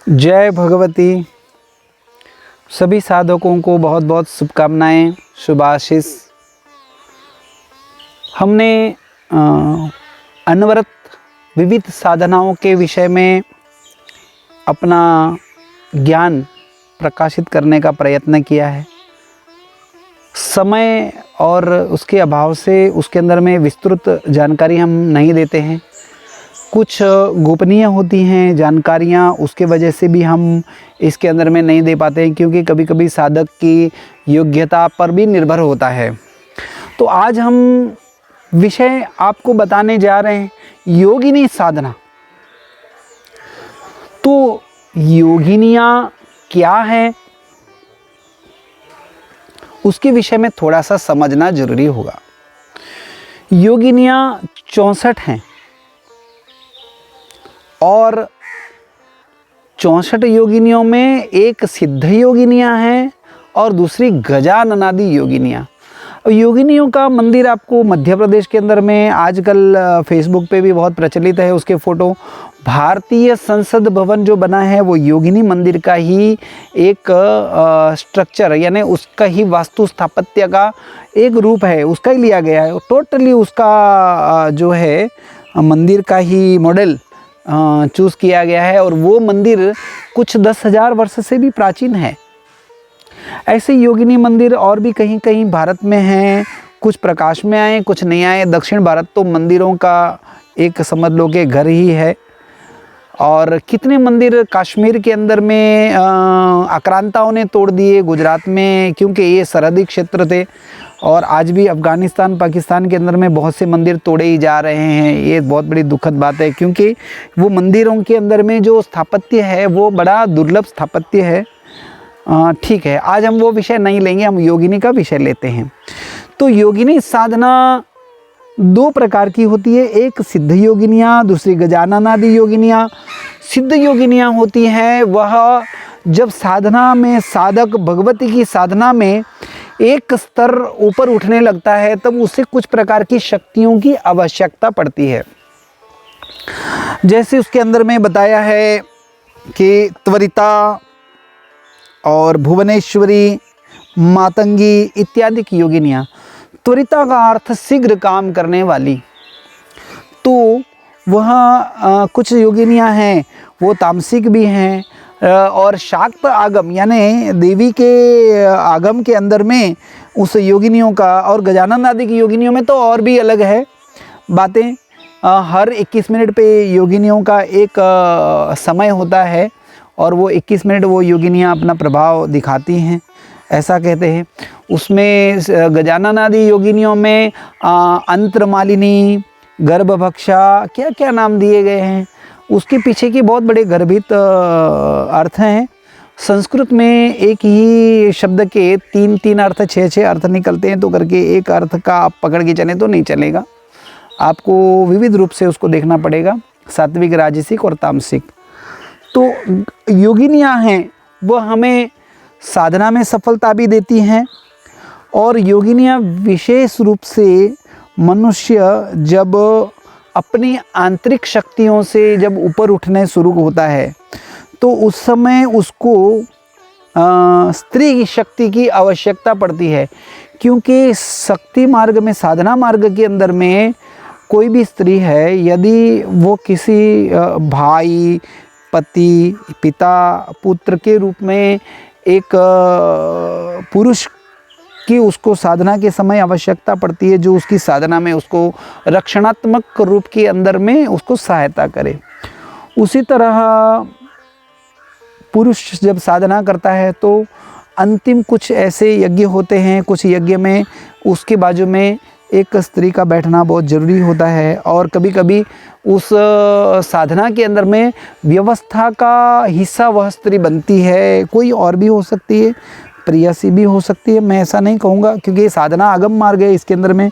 जय भगवती। सभी साधकों को बहुत बहुत शुभकामनाएं, शुभाशीष। हमने अनवरत विविध साधनाओं के विषय में अपना ज्ञान प्रकाशित करने का प्रयत्न किया है। समय और उसके अभाव से उसके अंदर में विस्तृत जानकारी हम नहीं देते हैं। कुछ गोपनीय होती हैं जानकारियाँ, उसके वजह से भी हम इसके अंदर में नहीं दे पाते हैं, क्योंकि कभी कभी साधक की योग्यता पर भी निर्भर होता है। तो आज हम विषय आपको बताने जा रहे हैं योगिनी साधना। तो योगिनियाँ क्या हैं, उसके विषय में थोड़ा सा समझना जरूरी होगा। योगिनियाँ 64 हैं और 64 योगिनियों में एक सिद्ध योगिनियाँ हैं और दूसरी गजाननादि योगिनियाँ। योगिनियों का मंदिर आपको मध्य प्रदेश के अंदर में आजकल फेसबुक पे भी बहुत प्रचलित है। उसके फ़ोटो भारतीय संसद भवन जो बना है वो योगिनी मंदिर का ही एक स्ट्रक्चर, यानी उसका ही वास्तु स्थापत्य का एक रूप है, उसका ही लिया गया है। टोटली उसका जो है मंदिर का ही मॉडल चूज़ किया गया है और वो मंदिर कुछ 10,000 वर्ष से भी प्राचीन है। ऐसे योगिनी मंदिर और भी कहीं कहीं भारत में हैं, कुछ प्रकाश में आए, कुछ नहीं आए। दक्षिण भारत तो मंदिरों का एक समझ लो कि घर ही है। और कितने मंदिर कश्मीर के अंदर में आक्रांताओं ने तोड़ दिए, गुजरात में, क्योंकि ये सरहदी क्षेत्र थे। और आज भी अफ़गानिस्तान, पाकिस्तान के अंदर में बहुत से मंदिर तोड़े ही जा रहे हैं। ये बहुत बड़ी दुखद बात है, क्योंकि वो मंदिरों के अंदर में जो स्थापत्य है वो बड़ा दुर्लभ स्थापत्य है। ठीक है, आज हम वो विषय नहीं लेंगे, हम योगिनी का विषय लेते हैं। तो योगिनी साधना 2 प्रकार की होती है, एक सिद्ध योगिनियाँ, दूसरी गजाननादि योगिनियाँ। सिद्ध योगिनियाँ होती हैं वह जब साधना में साधक भगवती की साधना में एक स्तर ऊपर उठने लगता है, तब उसे कुछ प्रकार की शक्तियों की आवश्यकता पड़ती है। जैसे उसके अंदर में बताया है कि त्वरिता और भुवनेश्वरी, मातंगी इत्यादि की योगिनियाँ। त्वरिता का अर्थ शीघ्र काम करने वाली। तो वह कुछ योगिनियाँ हैं वो तामसिक भी हैं और शाक्त आगम यानी देवी के आगम के अंदर में उस योगिनियों का, और गजानन आदि की योगिनियों में तो और भी अलग है बातें। हर 21 मिनट पे योगिनियों का एक समय होता है और वो 21 मिनट वो योगिनियाँ अपना प्रभाव दिखाती हैं, ऐसा कहते हैं। उसमें गजानन आदि योगिनियों में अंतरमालिनी, गर्भभक्षा, क्या क्या नाम दिए गए हैं, उसके पीछे की बहुत बड़े गर्भित अर्थ हैं। संस्कृत में एक ही शब्द के 3 अर्थ, 6 अर्थ निकलते हैं, तो करके एक अर्थ का आप पकड़ के चलें तो नहीं चलेगा, आपको विविध रूप से उसको देखना पड़ेगा, सात्विक, राजसिक और तामसिक। तो योगिनियाँ हैं वह हमें साधना में सफलता भी देती हैं। और योगिनियाँ विशेष रूप से मनुष्य जब अपनी आंतरिक शक्तियों से जब ऊपर उठने शुरू होता है तो उस समय उसको स्त्री की शक्ति की आवश्यकता पड़ती है, क्योंकि शक्ति मार्ग में, साधना मार्ग के अंदर में कोई भी स्त्री है, यदि वो किसी भाई, पति, पिता, पुत्र के रूप में एक पुरुष की उसको साधना के समय आवश्यकता पड़ती है, जो उसकी साधना में उसको रक्षणात्मक रूप के अंदर में उसको सहायता करे। उसी तरह पुरुष जब साधना करता है तो अंतिम कुछ ऐसे यज्ञ होते हैं, कुछ यज्ञ में उसके बाजू में एक स्त्री का बैठना बहुत ज़रूरी होता है। और कभी कभी उस साधना के अंदर में व्यवस्था का हिस्सा वह स्त्री बनती है। कोई और भी हो सकती है, प्रियसी भी हो सकती है, मैं ऐसा नहीं कहूँगा, क्योंकि साधना आगम मार्ग है, इसके अंदर में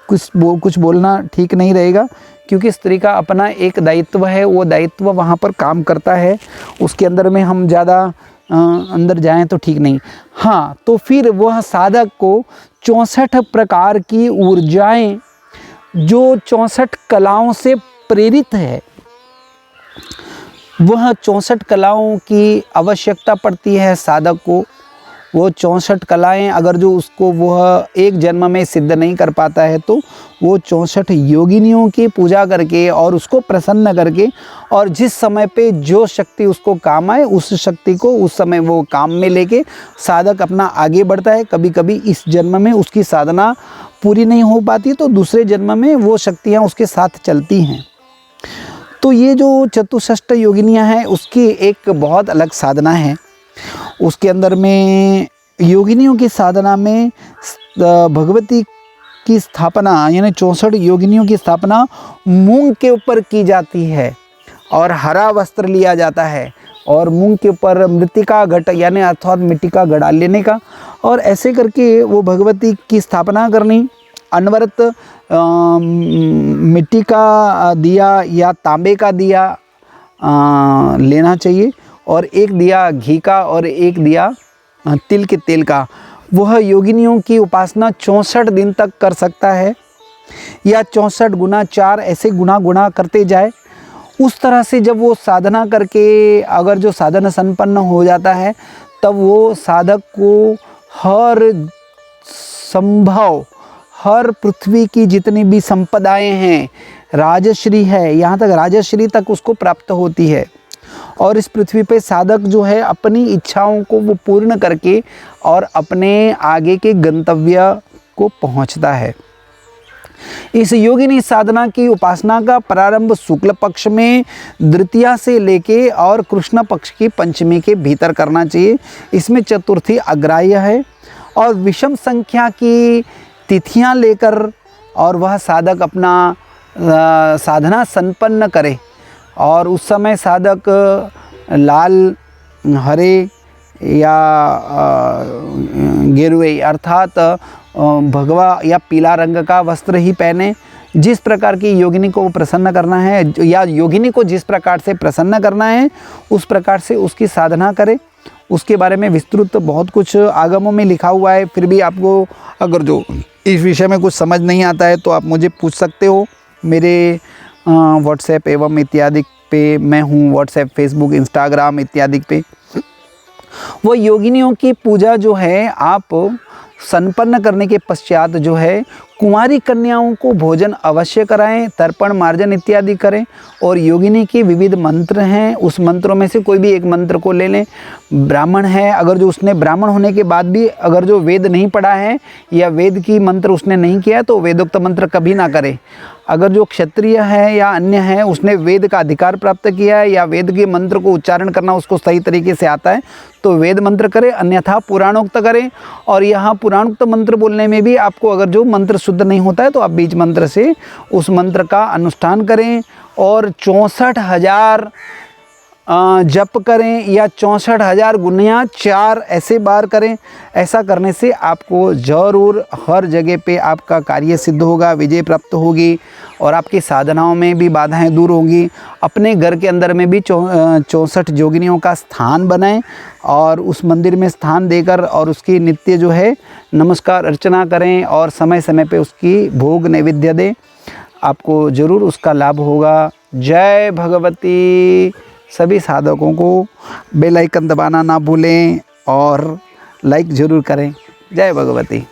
कुछ बोलना ठीक नहीं रहेगा, क्योंकि स्त्री का अपना एक दायित्व है, वो दायित्व वहाँ पर काम करता है। उसके अंदर में हम ज़्यादा अंदर जाएं तो ठीक नहीं। हाँ, तो फिर वह साधक को 64 प्रकार की ऊर्जाएं, जो 64 कलाओं से प्रेरित है, वह 64 कलाओं की आवश्यकता पड़ती है साधक को। वो 64 कलाएं अगर जो उसको वह एक जन्म में सिद्ध नहीं कर पाता है तो वो 64 योगिनियों की पूजा करके और उसको प्रसन्न करके और जिस समय पे जो शक्ति उसको काम आए उस शक्ति को उस समय वो काम में लेके साधक अपना आगे बढ़ता है। कभी कभी इस जन्म में उसकी साधना पूरी नहीं हो पाती तो दूसरे जन्म में वो शक्तियाँ उसके साथ चलती हैं। तो ये जो चतुष्षष्ट योगिनियाँ हैं उसकी एक बहुत अलग साधना है। उसके अंदर में योगिनियों की साधना में भगवती की स्थापना यानी 64 योगिनियों की स्थापना मूंग के ऊपर की जाती है और हरा वस्त्र लिया जाता है और मूंग के ऊपर मृतिका घट यानी अर्थात मिट्टी का घड़ा लेने का और ऐसे करके वो भगवती की स्थापना करनी। अनवरत मिट्टी का दिया या तांबे का दिया लेना चाहिए और एक दिया घी का और एक दिया तिल के तेल का। वह योगिनियों की उपासना 64 दिन तक कर सकता है या 64 गुना 4 ऐसे गुना करते जाए। उस तरह से जब वो साधना करके अगर जो साधना संपन्न हो जाता है तब वो साधक को हर संभव हर पृथ्वी की जितनी भी संपदाएं हैं राजश्री है यहाँ तक राजश्री तक उसको प्राप्त होती है और इस पृथ्वी पे साधक जो है अपनी इच्छाओं को वो पूर्ण करके और अपने आगे के गंतव्य को पहुंचता है। इस योगिनी साधना की उपासना का प्रारंभ शुक्ल पक्ष में द्वितीया से लेके और कृष्ण पक्ष की पंचमी के भीतर करना चाहिए। इसमें चतुर्थी अग्राह्य है और विषम संख्या की तिथियां लेकर और वह साधक अपना साधना संपन्न करे और उस समय साधक लाल हरे या गेरुए अर्थात भगवा या पीला रंग का वस्त्र ही पहने। जिस प्रकार की योगिनी को प्रसन्न करना है या योगिनी को जिस प्रकार से प्रसन्न करना है उस प्रकार से उसकी साधना करे। उसके बारे में विस्तृत बहुत कुछ आगमों में लिखा हुआ है। फिर भी आपको अगर जो इस विषय में कुछ समझ नहीं आता है तो आप मुझे पूछ सकते हो। मेरे व्हाट्सएप एवं इत्यादि पे मैं हूँ, व्हाट्सएप, फेसबुक, इंस्टाग्राम इत्यादि पे। वो योगिनियों की पूजा जो है आप संपन्न करने के पश्चात जो है कुंवारी कन्याओं को भोजन अवश्य कराएं, तर्पण मार्जन इत्यादि करें और योगिनी के विविध मंत्र हैं उस मंत्रों में से कोई भी एक मंत्र को ले लें। ब्राह्मण है अगर जो उसने ब्राह्मण होने के बाद भी अगर जो वेद नहीं पढ़ा है या वेद की मंत्र उसने नहीं किया तो वेदोक्त मंत्र कभी ना करे। अगर जो क्षत्रिय है या अन्य है उसने वेद का अधिकार प्राप्त किया है या वेद के मंत्र को उच्चारण करना उसको सही तरीके से आता है तो वेद मंत्र करे, अन्यथा पुराणोक्त करें। और यहाँ पुराणोक्त मंत्र बोलने में भी आपको अगर जो मंत्र शुद्ध नहीं होता है तो आप बीज मंत्र से उस मंत्र का अनुष्ठान करें और 64,000 जप करें या 64,000 गुना 4 ऐसे बार करें। ऐसा करने से आपको ज़रूर हर जगह पे आपका कार्य सिद्ध होगा, विजय प्राप्त होगी और आपकी साधनाओं में भी बाधाएं दूर होंगी। अपने घर के अंदर में भी 64 योगिनियों का स्थान बनाएं और उस मंदिर में स्थान देकर और उसकी नित्य जो है नमस्कार अर्चना करें और समय समय पे उसकी भोग नैवेद्य दें। आपको ज़रूर उसका लाभ होगा। जय भगवती। सभी साधकों को बेल आइकन दबाना ना भूलें और लाइक ज़रूर करें। जय भगवती।